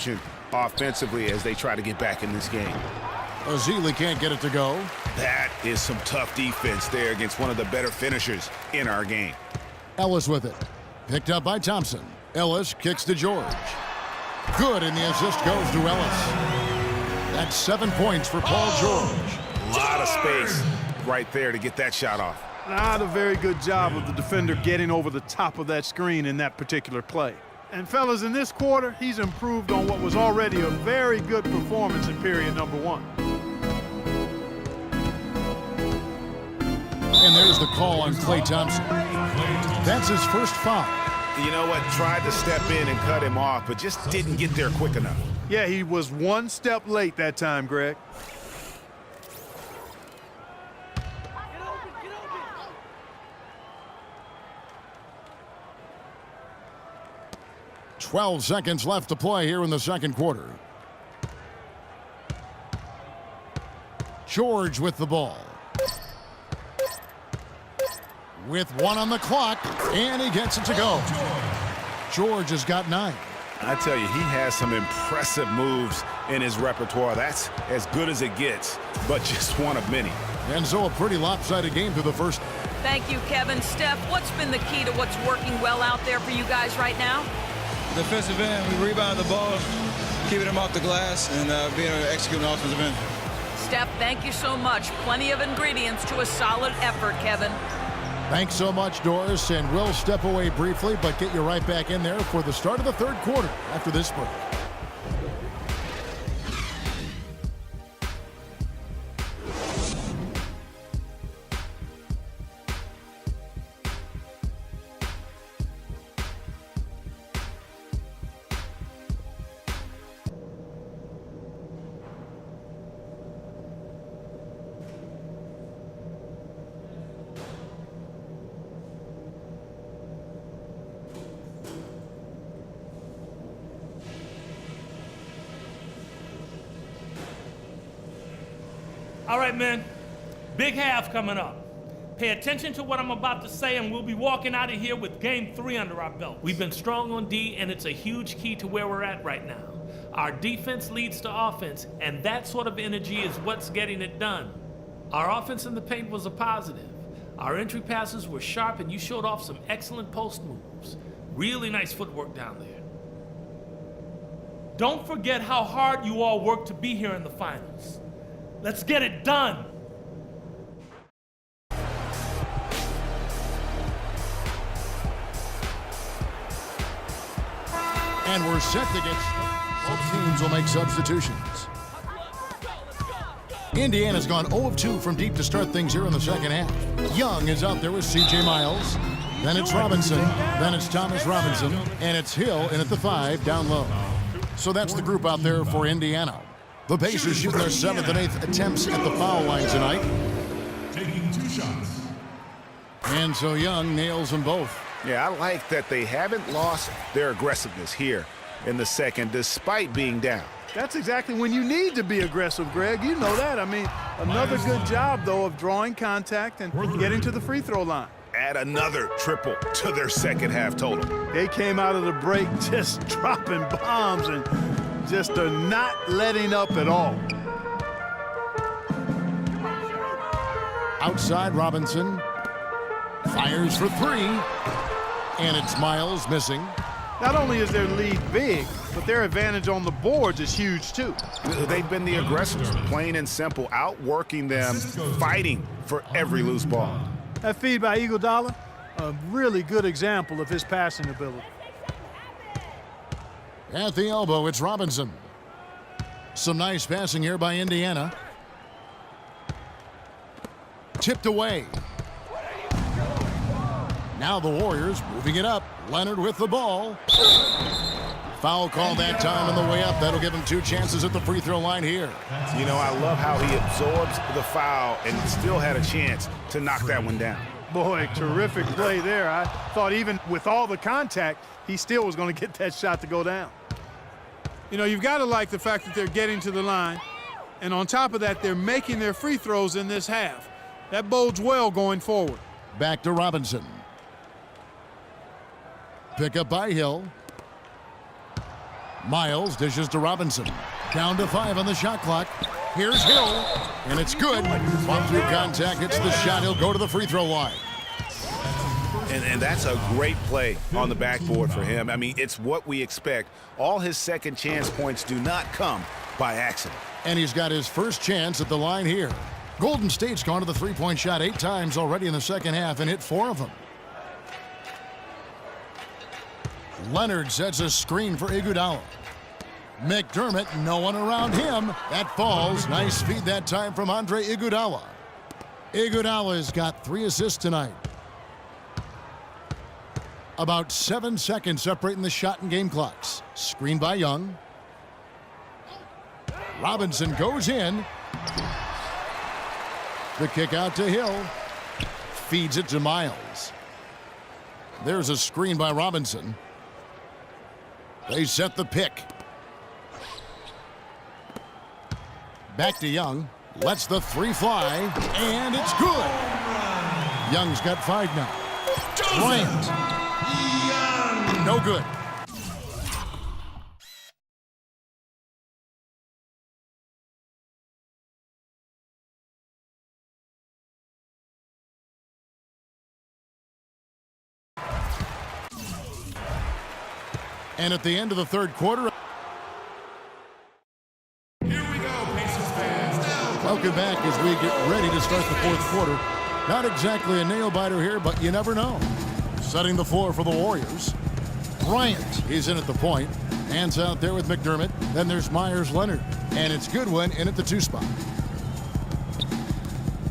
production offensively as they try to get back in this game. Azili can't get it to go. That is some tough defense there against one of the better finishers in our game. Ellis with it. Picked up by Thompson. Ellis kicks to George. Good, and the assist goes to Ellis. That's 7 points for Paul George. A lot of space right there to get that shot off. Not a very good job of the defender getting over the top of that screen in that particular play. And fellas, in this quarter, he's improved on what was already a very good performance in period number 1. And there's the call on Klay Thompson. That's his first foul. You know what? Tried to step in and cut him off, but just didn't get there quick enough. Yeah, he was one step late that time, Greg. "12 seconds left to play here in the second quarter. George with the ball. With 1 on the clock, and he gets it to go. George has got 9. I tell you, he has some impressive moves in his repertoire. That's as good as it gets, but just one of many. And so a pretty lopsided game through the first. Thank you, Kevin. Steph, what's been the key to what's working well out there for you guys right now? Defensive end, we rebound the ball, keeping them off the glass, and being able to execute an offensive end. Steph, thank you so much. Plenty of ingredients to a solid effort, Kevin. Thanks so much, Doris, and we'll step away briefly, but get you right back in there for the start of the third quarter after this break. All right, men, big half coming up. Pay attention to what I'm about to say, and we'll be walking out of here with game 3 under our belt. We've been strong on D, and it's a huge key to where we're at right now. Our defense leads to offense, and that sort of energy is what's getting it done. Our offense in the paint was a positive. Our entry passes were sharp, and you showed off some excellent post moves. Really nice footwork down there. Don't forget how hard you all worked to be here in the finals. Let's get it done. And we're set to get. Both teams will make substitutions. Indiana's gone 0 of 2 from deep to start things here in the second half. Young is out there with C.J. Miles. Then it's Robinson. Then it's Thomas Robinson. And it's Hill in at the 5 down low. So that's the group out there for Indiana. The Pacers shooting their 7th and 8th attempts at the foul line tonight. Taking 2 shots. And so Young nails them both. Yeah, I like that they haven't lost their aggressiveness here in the second, despite being down. That's exactly when you need to be aggressive, Greg. You know that. I mean, another good job, though, of drawing contact and getting to the free throw line. Add another triple to their second half total. They came out of the break just dropping bombs and just are not letting up at all. Outside Robinson. Fires for 3. And it's Miles missing. Not only is their lead big, but their advantage on the boards is huge, too. They've been the aggressors, plain and simple, outworking them, fighting for every loose ball. That feed by Iguodala, a really good example of his passing ability. At the elbow, it's Robinson. Some nice passing here by Indiana. Tipped away. Now the Warriors moving it up. Leonard with the ball. Foul call that time on the way up. That'll give him 2 chances at the free throw line here. You know, I love how he absorbs the foul and still had a chance to knock that one down. Boy, terrific play there. I thought even with all the contact, he still was going to get that shot to go down. You know, you've got to like the fact that they're getting to the line. And on top of that, they're making their free throws in this half. That bodes well going forward. Back to Robinson. Pick up by Hill. Miles dishes to Robinson. Down to 5 on the shot clock. Here's Hill, and it's good. Ball through contact, hits the shot. He'll go to the free throw line. And that's a great play on the backboard for him. I mean, it's what we expect. All his second chance points do not come by accident. And he's got his first chance at the line here. Golden State's gone to the three-point shot 8 times already in the second half and hit 4 of them. Leonard sets a screen for Iguodala. McDermott, no one around him. That falls. Nice feed that time from Andre Iguodala. Iguodala's got 3 assists tonight. About 7 seconds separating the shot and game clocks. Screen by Young. Robinson goes in. The kick out to Hill. Feeds it to Miles. There's a screen by Robinson. They set the pick. Back to Young. Lets the 3 fly. And it's good. Young's got 5 now. Bryant. No good. And at the end of the third quarter. Here we go, Pacers fans. Now, Welcome back as we get ready to start the fourth quarter. Not exactly a nail-biter here, but you never know. Setting the floor for the Warriors. Bryant, he's in at the point. Hands out there with McDermott. Then there's Myers-Leonard. And it's Goodwin in at the 2 spot.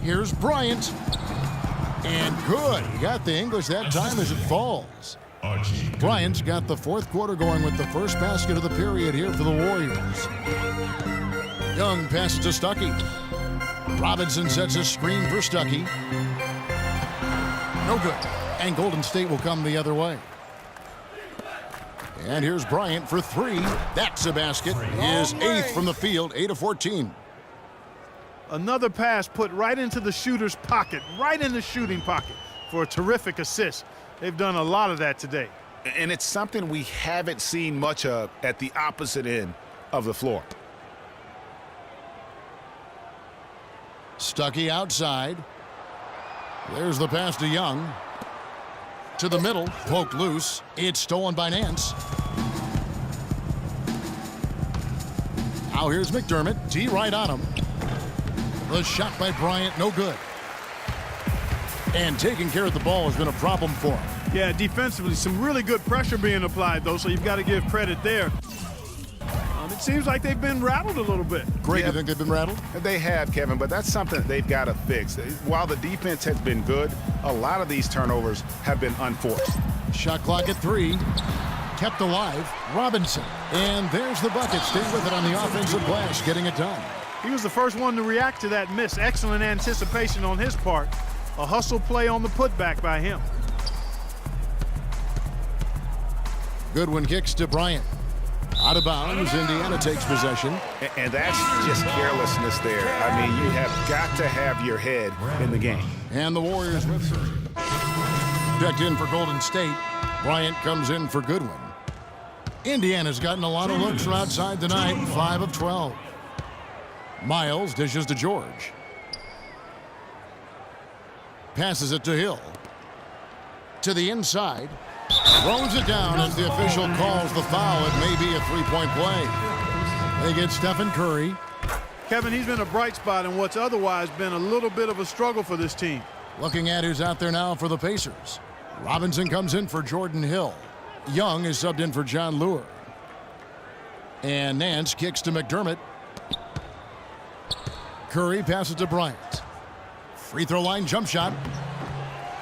Here's Bryant. And good. He got the English that time as it falls. Archie. Bryant's got the fourth quarter going with the first basket of the period here for the Warriors. Young passes to Stuckey. Robinson sets a screen for Stuckey. No good. And Golden State will come the other way. And here's Bryant for 3. That's a basket. His 8th from the field, 8 of 14. Another pass put right into the shooter's pocket, right in the shooting pocket for a terrific assist. They've done a lot of that today. And it's something we haven't seen much of at the opposite end of the floor. Stuckey outside. There's the pass to Young. To the middle, poked loose. It's stolen by Nance. Now here's McDermott. D right on him. The shot by Bryant, no good. And taking care of the ball has been a problem for him. Yeah, defensively, some really good pressure being applied, though, so you've got to give credit there. It seems like they've been rattled a little bit. Greg, you think they've been rattled? They have, Kevin, but that's something that they've got to fix. While the defense has been good, a lot of these turnovers have been unforced. Shot clock at 3. Kept alive. Robinson. And there's the bucket. Stay with it on the offensive glass, getting it done. He was the first one to react to that miss. Excellent anticipation on his part. A hustle play on the putback by him. Goodwin kicks to Bryant. Out of bounds, Indiana takes possession. And that's just carelessness there. I mean, you have got to have your head in the game. And the Warriors with checked in for Golden State. Bryant comes in for Goodwin. Indiana's gotten a lot of looks from outside tonight, 5 of 12. Miles dishes to George. Passes it to Hill. To the inside. Throws it down as the official calls the foul. It may be a 3-point play. They get Stephen Curry. Kevin, he's been a bright spot in what's otherwise been a little bit of a struggle for this team. Looking at who's out there now for the Pacers. Robinson comes in for Jordan Hill. Young is subbed in for John Lure. And Nance kicks to McDermott. Curry passes to Bryant. Free throw line jump shot.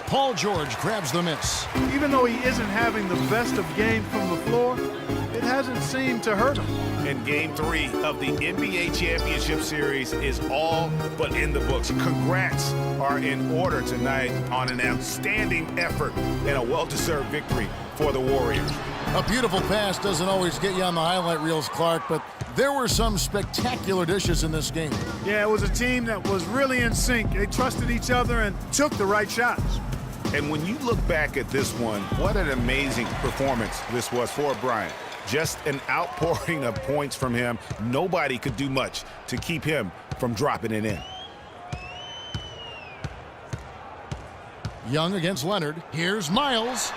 Paul George grabs the miss. Even though he isn't having the best of games from the floor, it hasn't seemed to hurt him. And Game 3 of the NBA Championship Series is all but in the books. Congrats are in order tonight on an outstanding effort and a well-deserved victory for the Warriors. A beautiful pass doesn't always get you on the highlight reels, Clark, but there were some spectacular dishes in this game. Yeah, it was a team that was really in sync. They trusted each other and took the right shots. And when you look back at this one, what an amazing performance this was for Bryant. Just an outpouring of points from him. Nobody could do much to keep him from dropping it in. Young against Leonard. Here's Miles.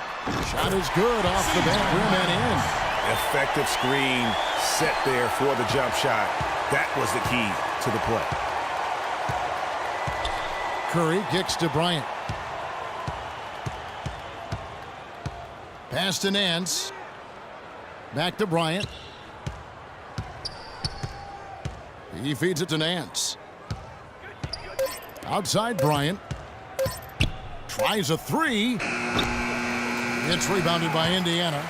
Shot is good off the back rim and in. Effective screen set there for the jump shot. That was the key to the play. Curry kicks to Bryant. Pass to Nance. Back to Bryant. He feeds it to Nance. Outside Bryant. Tries a three. It's rebounded by Indiana.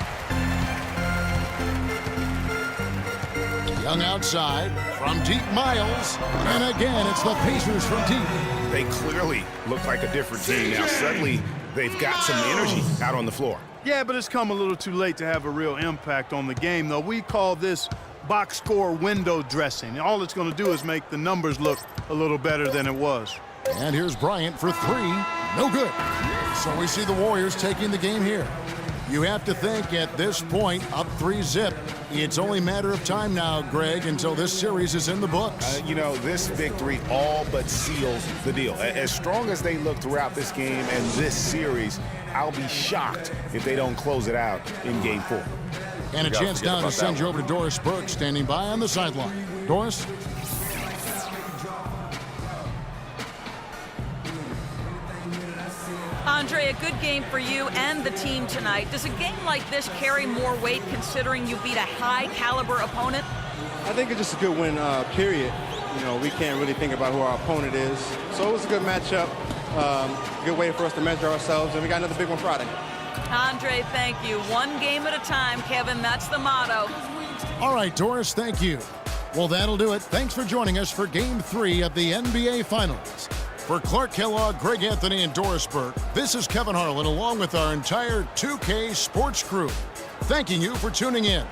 Young outside from deep, Miles. And again, it's the Pacers from deep. They clearly look like a different team now. Suddenly, they've got some energy out on the floor. Yeah, but it's come a little too late to have a real impact on the game, though. We call this box score window dressing. All it's going to do is make the numbers look a little better than it was. And here's Bryant for three. No good. So we see the Warriors taking the game here. You have to think at this point, up 3-0. It's only a matter of time now, Greg, until this series is in the books. You know, this victory all but seals the deal. As strong as they look throughout this game and this series, I'll be shocked if they don't close it out in Game 4. And a chance now to send you over to Doris Burke, standing by on the sideline. Doris? Andre, a good game for you and the team tonight. Does a game like this carry more weight considering you beat a high-caliber opponent? I think it's just a good win, period. You know, we can't really think about who our opponent is. So it was a good matchup, good way for us to measure ourselves, and we got another big one Friday. Andre, thank you. One game at a time, Kevin. That's the motto. All right, Doris, thank you. Well, that'll do it. Thanks for joining us for Game 3 of the NBA Finals. For Clark Kellogg, Greg Anthony, and Doris Burke, this is Kevin Harlan along with our entire 2K Sports crew, thanking you for tuning in.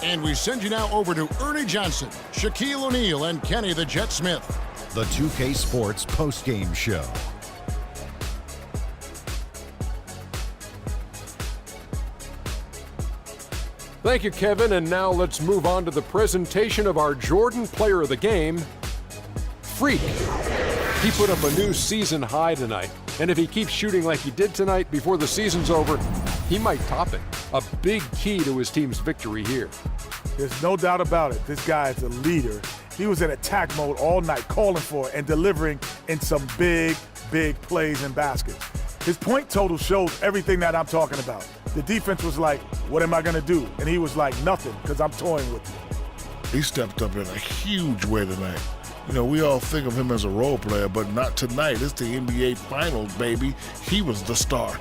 And we send you now over to Ernie Johnson, Shaquille O'Neal, and Kenny the Jet Smith. The 2K Sports postgame show. Thank you, Kevin. And now let's move on to the presentation of our Jordan Player of the Game, Freak. He put up a new season high tonight, and if he keeps shooting like he did tonight before the season's over, he might top it. A big key to his team's victory here. There's no doubt about it. This guy is a leader. He was in attack mode all night, calling for it and delivering in some big, big plays and baskets. His point total shows everything that I'm talking about. The defense was like, what am I going to do? And he was like, nothing, because I'm toying with you. He stepped up in a huge way tonight. You know, we all think of him as a role player, but not tonight. It's the NBA Finals, baby. He was the star.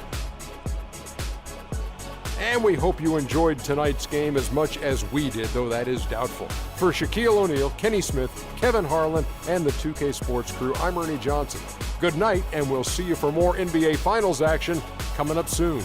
And we hope you enjoyed tonight's game as much as we did, though that is doubtful. For Shaquille O'Neal, Kenny Smith, Kevin Harlan, and the 2K Sports crew, I'm Ernie Johnson. Good night, and we'll see you for more NBA Finals action coming up soon.